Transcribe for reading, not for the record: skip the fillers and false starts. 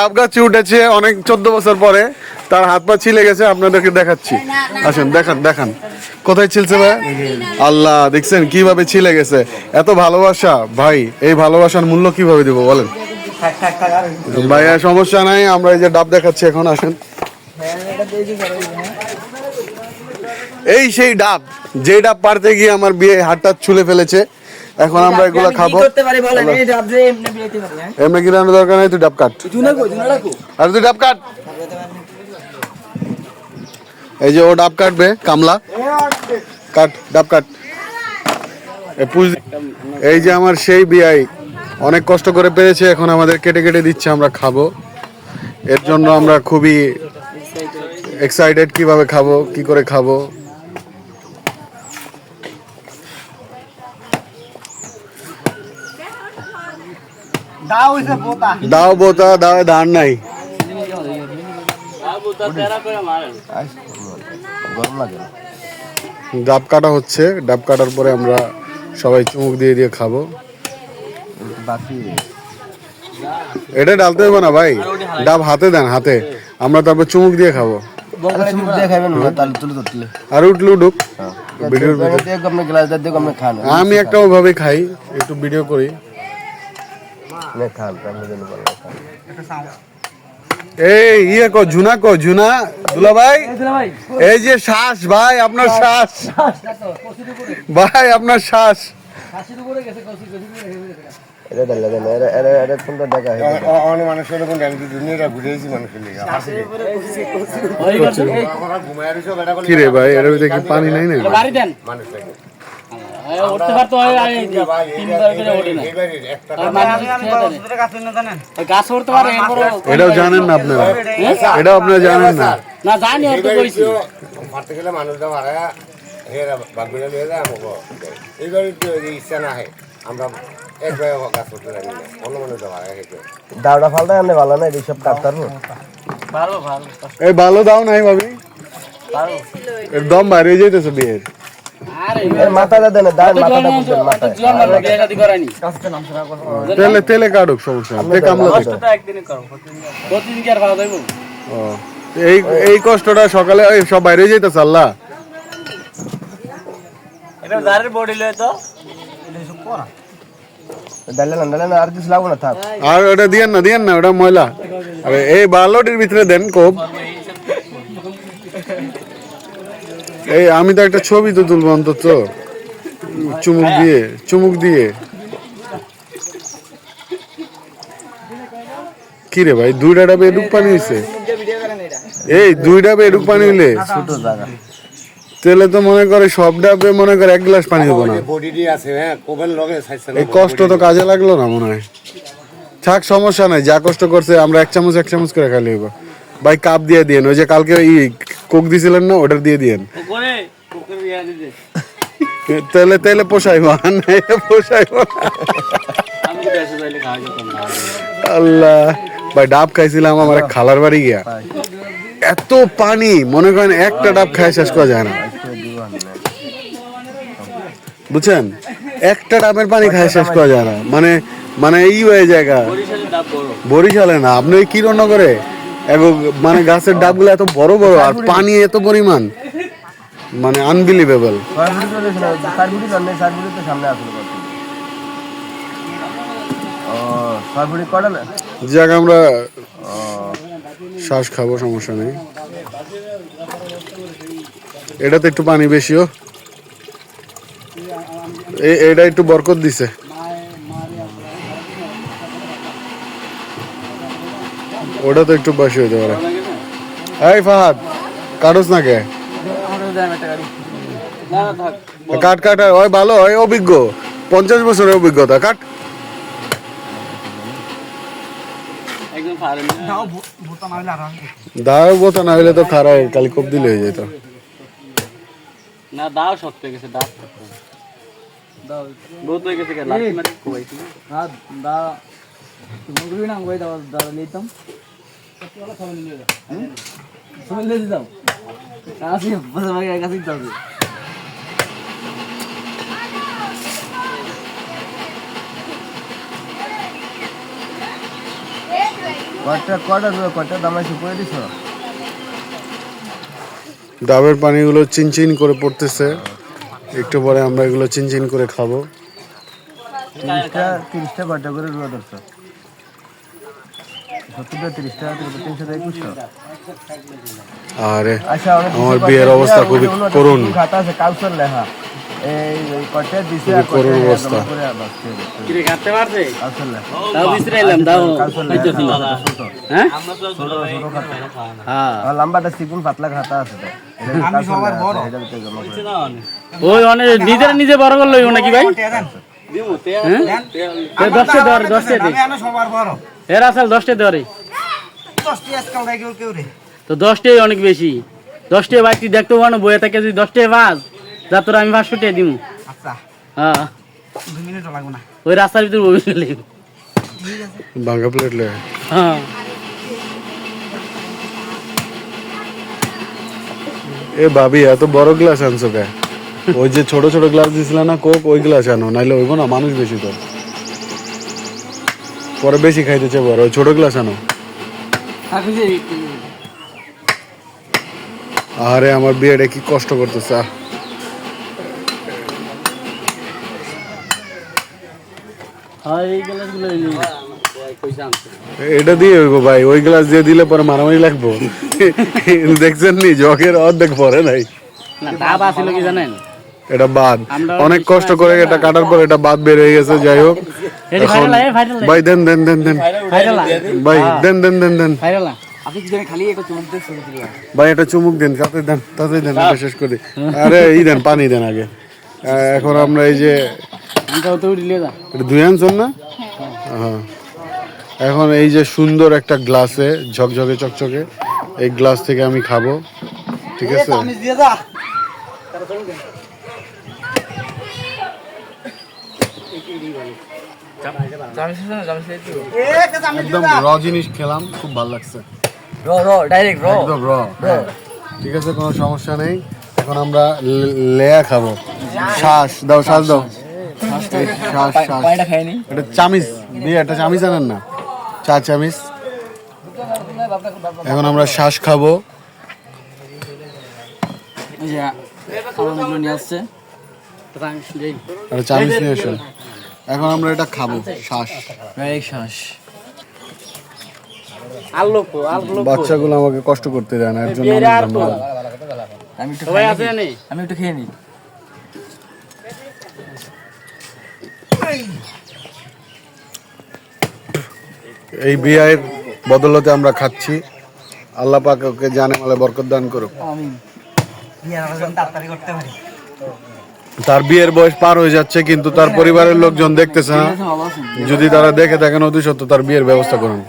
ডাব গাছে উঠেছে অনেক 14 বছর পরে, তার হাত পা ছিলে গেছে, আপনাদেরকে দেখাচ্ছি। আসেন দেখান দেখান কোথায় ছিলছে ভাই। আল্লাহ, দেখছেন কিভাবে ছিলে গেছে। এত ভালোবাসা ভাই, এই ভালোবাসার মূল্য কিভাবে দিব বলেন ভাইয়া। সমস্যা নাই, আমরা এই যে ডাব দেখাচ্ছি এখন, আসেন। এই সেই ডাব, যে ডাব পারতে গিয়ে আমার বিয়ে হাতটা ছুলে ফেলেছে। এখন আমরা এগুলো খাবো। এমনি গিরানোর দরকার নেই, তুই ডাব কাট। আর তুই ডাব কাট। এই যে ও ডাব কাটবে, কামলা কাট, ডাব কাট। এই যে আমার সেই বিয়াই অনেক কষ্ট করে পেরেছে, এখন আমাদের কেটে কেটে দিচ্ছে, আমরা খাবো। এর জন্য আমরা খুবই এক্সাইটেড, কিভাবে খাবো, কি করে খাবো। দাও বোতা, দাও ধান নাই। ডাব কাটা হচ্ছে, ডাব কাটার পরে আমরা সবাই চুমুক দিয়ে দিয়ে খাবো। এটা ডালতে হবে না ভাই, ডাব হাতে দেন, হাতে। আমরা তারপর চুমুক দিয়ে খাবো। আর উঠলে উঠুক, আমি একটা ওভাবে খাই, একটু ভিডিও করি। এই ইয়ে কো ঝুনা, কো ঝুনা দুলা ভাই। এই যে শ্বাস ভাই, আপনার শ্বাস ভাই, আপনার শ্বাস। কি রে ভাই, এর ভিতরে কি পানি নাই না? এটাও জানেন না আপনারা? এটাও আপনারা জানেন না? এই ভালো দাও নাই ভাবি, একদম বাইরে যেতেছে বিয়ের। তেলে কাটুক, সমস্যা। এই কষ্টটা সকালে সব বাইরে যেতেছে। আল্লাহ, আর ওটা দিয়েন না, দিয়েন না, ওটা ময়লা। আরে এই বালতির ভিতরে দেন কোপ। এই আমি তো একটা ছবি তো তুলবো অন্তত, চুমুক দিয়ে, চুমুক দিয়ে। কি রে ভাই, 2টা ডাবে এডুক পানি হইছে। এই 2 ডাবে এডুক পানি হইলে তেলে তো মনে করে সব ডাবে মনে করে 1 গ্লাস পানি হবো না। এই কষ্ট তো কাজে লাগলো না মনে হয়। থাক, সমস্যা নাই, যা কষ্ট করছে আমরা 1 চামচ 1 চামচ করে খাইলে হইব। ভাই কাপ দিয়ে দিয়েন, ওই যে কালকে কোক দিছিলেন না, ওটার দিয়ে দিয়েন। তেলে তেলে পোষাইব, পোষাইব। আল্লাহ ভাই, ডাব খাইছিলাম আমার খালার বাড়ি গিয়া, এত পানি মনে করেন একটা ডাব খাই শেষ করা যায় না, বুঝছেন? একটা ডাবের পানি খাই শেষ করা যায় না, মানে মানে এই হয়ে জায়গা। বরিশালে না, আপনি ওই কিরণনগরে মানে গাছের ডাবগুলো এত বড় বড়, আর পানি এত পরিমাণ, মানে আনবিলিভেবল। যাক, আমরা শ্বাস খাবো, সমস্যা নেই। এটাতে একটু পানি বেশিও, এটা একটু বরকত দিছে। ওটা তো একটু বেশি হইতে পারে। এই ফাহাদ, কাটস না কে? কাট কাট, ওই ভালো, ওই অভিজ্ঞ, 50 বছরের অভিজ্ঞতা, কাট। দাও বোতা না হইলে তো খারাই, কালি কোপ দিলে হয়ে যেত না। দাও শক্ত হয়ে গেছে, দাও দাও বহুত হয়ে গেছে, লাঠি মারি কোবাইছি না। দাও মুগরি না কই দাও, দাও লইতাম কতলা খাওয়া নিয়ে যা, শুনে লই দাও। আসি বস ভাই কাছে যাও। ডাবের পানিগুলো চিনচিন করে পড়তেছে, একটু পরে আমরা এগুলো চিনচিন করে খাবো। 30টা কয়টা করে রুয়া ধরছো? 30টা 300 2100। আরে আচ্ছা আমার বিয়ের অবস্থা খুবই করুণ, খাতা আছে কাউসার লেখা এই কয়টা দিছে খুবই করুণ অবস্থা। কি রে কাটতে পারছে কাউসার লেখা দাও বিছরাইলাম দাও হইতেছিল হ্যাঁ হ্যাঁ আর লম্বাটা চিকুন পাতলা খাতা আছে তো আমি সবার বড় এটা তো জমা করে ওই অনেক নিজের নিজে বড় করলো নাকি ভাই দিমু তে 10টা ধর 10টা দে আমি সবার বড় এর আসল 10টা ধরে 10টি আজকাল রাই কেউ রে তো 10টাই অনেক বেশি 10টা ভাই তুই দেখতে পানো বইয়ে থাকে যদি 10টা বাজ যা তোর আমি 500 টাকা দিমু আচ্ছা হ্যাঁ 2 মিনিট লাগবে না ওই রাস্তার ভিতর বই গেলে ভাঙা প্লেট লে। হ্যাঁ এ ভাবি এত বড় গ্লাস আনছো কে? ওই যে ছোট ছোট গ্লাস দিছিল না কোক, ওই গ্লাস আনো, নাইলে ওইব না, মানুষ বেশি তো পরে বেশি খাইতে চাইবো, আর ওই ছোট গ্লাস আনো। আরে আমার বিয়েটা কি কষ্ট করতেছে। হ্যাঁ এই গ্লাসগুলো কইছা আনছে এটা দিয়ে হইব ভাই, ওই গ্লাস দিয়ে দিলে পরে মারামারি লাগবো। দেখছেন নি জগের অর্ধেক পরে নাই। না ডাব আছিল কি জানেন এটা বাদ, আমরা অনেক কষ্ট করে এটা কাটার পর এটা বাদ বের হয়ে গেছে। যাই হোক এডি এখন ভাইরাল ভাই দেন দেন দেন দেন ভাইরাল ভাই দেন দেন দেন দেন ভাইরাল আপনি কি জানেন খালি একটা চুমুক দিয়ে ছবি দিলাম ভাই এটা চুমুক দেন, তাতে দেন তাতে দেন, এটা শেষ করি। আরে এই দেন পানি দেন আগে। এখন আমরা এই যে আমটাও তো উড়িয়ে যা এটা ধুয়ে আনছেন না? হ্যাঁ। এখন এই যে সুন্দর একটা গ্লাসে ঝকঝকে চকচকে এই গ্লাস থেকে আমি খাবো, ঠিক আছে? দিয়ে যা একদম র জিনিস খেলাম, খুব ভালো লাগছে, র ডাইরেক্ট একদম র। ঠিক আছে, কোনো সমস্যা নেই। এখন আমরা লেয়া খাবো। শ্বাস দাও, শ্বাস দাও, এই শ্বাস শ্বাস। পানিটা খাইনি এটা চামিচ দিয়ে, একটা চামিচ আনেন না, 4 চামিচ। এখন আমরা শ্বাস খাবো। খাবারগুলো নিয়ে আসছে একটা চামিচ নিয়ে আসুন। এখন আমরা এটা খাবো, শ্বাস। শ্বাস আলো বাচ্চাগুলো আমাকে কষ্ট করতে দেয় না, এর জন্য অনেক ধন্যবাদ। আমি একটু সবাই আছে জানি আমি একটু খেয়ে নিই এই বিয়ের বদলতে আমরা খাচ্ছি। আল্লাহ পাক ওকে জানে মালে বরকত দান করুক। আমিন বিয়ার আয়োজন তাড়াতাড়ি করতে পারি তার বিয়ের বয়স পার হয়ে যাচ্ছে, কিন্তু তার পরিবারের লোকজন দেখতেছে না। যদি তারা দেখে থাকেন অতি সত্ত্বর তার বিয়ের ব্যবস্থা করুন।